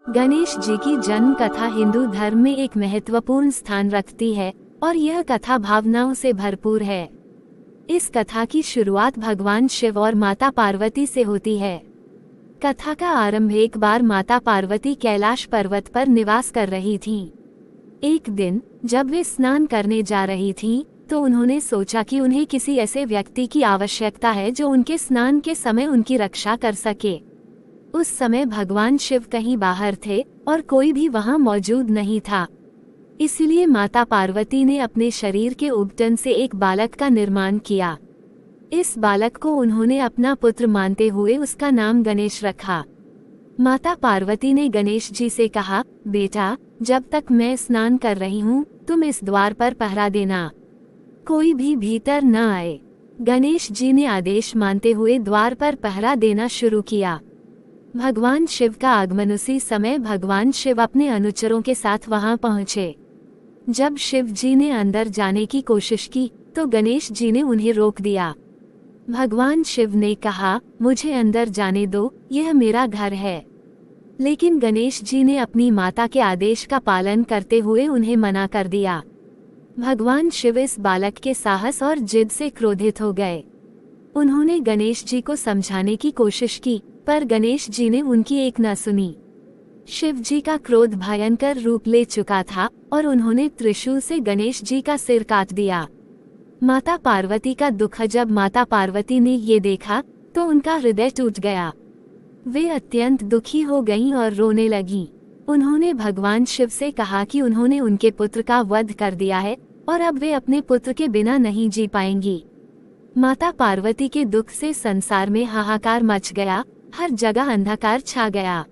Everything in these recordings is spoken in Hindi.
गणेश जी की जन्म कथा हिंदू धर्म में एक महत्वपूर्ण स्थान रखती है और यह कथा भावनाओं से भरपूर है। इस कथा की शुरुआत भगवान शिव और माता पार्वती से होती है। कथा का आरंभ एक बार माता पार्वती कैलाश पर्वत पर निवास कर रही थीं। एक दिन जब वे स्नान करने जा रही थीं, तो उन्होंने सोचा कि उन्हें किसी ऐसे व्यक्ति की आवश्यकता है जो उनके स्नान के समय उनकी रक्षा कर सके। उस समय भगवान शिव कहीं बाहर थे और कोई भी वहां मौजूद नहीं था। इसलिए माता पार्वती ने अपने शरीर के उबटन से एक बालक का निर्माण किया। इस बालक को उन्होंने अपना पुत्र मानते हुए उसका नाम गणेश रखा। माता पार्वती ने गणेश जी से कहा, बेटा, जब तक मैं स्नान कर रही हूँ तुम इस द्वार पर पहरा देना, कोई भी भीतर न आए। गणेश जी ने आदेश मानते हुए द्वार पर पहरा देना शुरू किया। भगवान शिव का आगमन उसी समय भगवान शिव अपने अनुचरों के साथ वहां पहुंचे। जब शिव जी ने अंदर जाने की कोशिश की तो गणेश जी ने उन्हें रोक दिया। भगवान शिव ने कहा, मुझे अंदर जाने दो, यह मेरा घर है। लेकिन गणेश जी ने अपनी माता के आदेश का पालन करते हुए उन्हें मना कर दिया। भगवान शिव इस बालक के साहस और जिद से क्रोधित हो गए। उन्होंने गणेश जी को समझाने की कोशिश की, पर गणेश जी ने उनकी एक न सुनी। शिव जी का क्रोध भयंकर रूप ले चुका था और उन्होंने त्रिशूल से गणेश जी का सिर काट दिया। माता पार्वती का दुख। जब माता पार्वती ने ये देखा तो उनका हृदय टूट गया। वे अत्यंत दुखी हो गईं और रोने लगीं। उन्होंने भगवान शिव से कहा कि उन्होंने उनके पुत्र का वध कर दिया है और अब वे अपने पुत्र के बिना नहीं जी पाएंगी। माता पार्वती के दुख से संसार में हाहाकार मच गया, हर जगह अंधकार छा गया।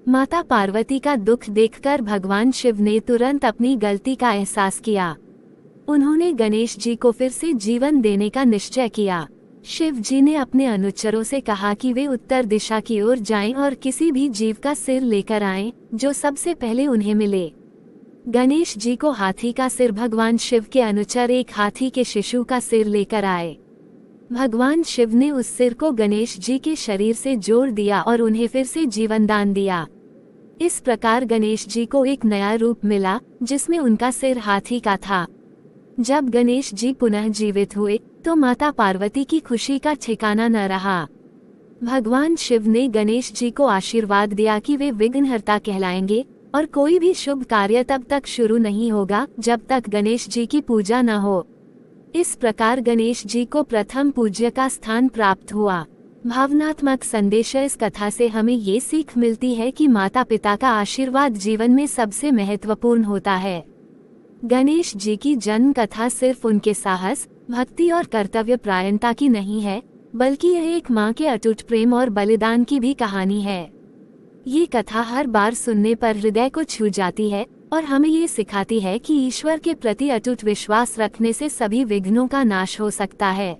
माता पार्वती का दुख देखकर भगवान शिव ने तुरंत अपनी गलती का एहसास किया। उन्होंने गणेश जी को फिर से जीवन देने का निश्चय किया। शिव जी ने अपने अनुचरों से कहा कि वे उत्तर दिशा की ओर जाएं और किसी भी जीव का सिर लेकर आएं जो सबसे पहले उन्हें मिले। गणेश जी को हाथी का सिर, भगवान शिव के अनुचर एक हाथी के शिशु का सिर लेकर आए। भगवान शिव ने उस सिर को गणेश जी के शरीर से जोड़ दिया और उन्हें फिर से जीवन दान दिया। इस प्रकार गणेश जी को एक नया रूप मिला जिसमें उनका सिर हाथी का था। जब गणेश जी पुनः जीवित हुए तो माता पार्वती की खुशी का ठिकाना न रहा। भगवान शिव ने गणेश जी को आशीर्वाद दिया कि वे विघ्नहर्ता कहलाएंगे और कोई भी शुभ कार्य तब तक शुरू नहीं होगा जब तक गणेश जी की पूजा न हो। इस प्रकार गणेश जी को प्रथम पूज्य का स्थान प्राप्त हुआ। भावनात्मक संदेश। इस कथा से हमें ये सीख मिलती है कि माता पिता का आशीर्वाद जीवन में सबसे महत्वपूर्ण होता है। गणेश जी की जन्म कथा सिर्फ उनके साहस, भक्ति और कर्तव्य परायणता की नहीं है, बल्कि यह एक माँ के अटूट प्रेम और बलिदान की भी कहानी है। ये कथा हर बार सुनने पर हृदय को छू जाती है और हमें ये सिखाती है कि ईश्वर के प्रति अटूट विश्वास रखने से सभी विघ्नों का नाश हो सकता है।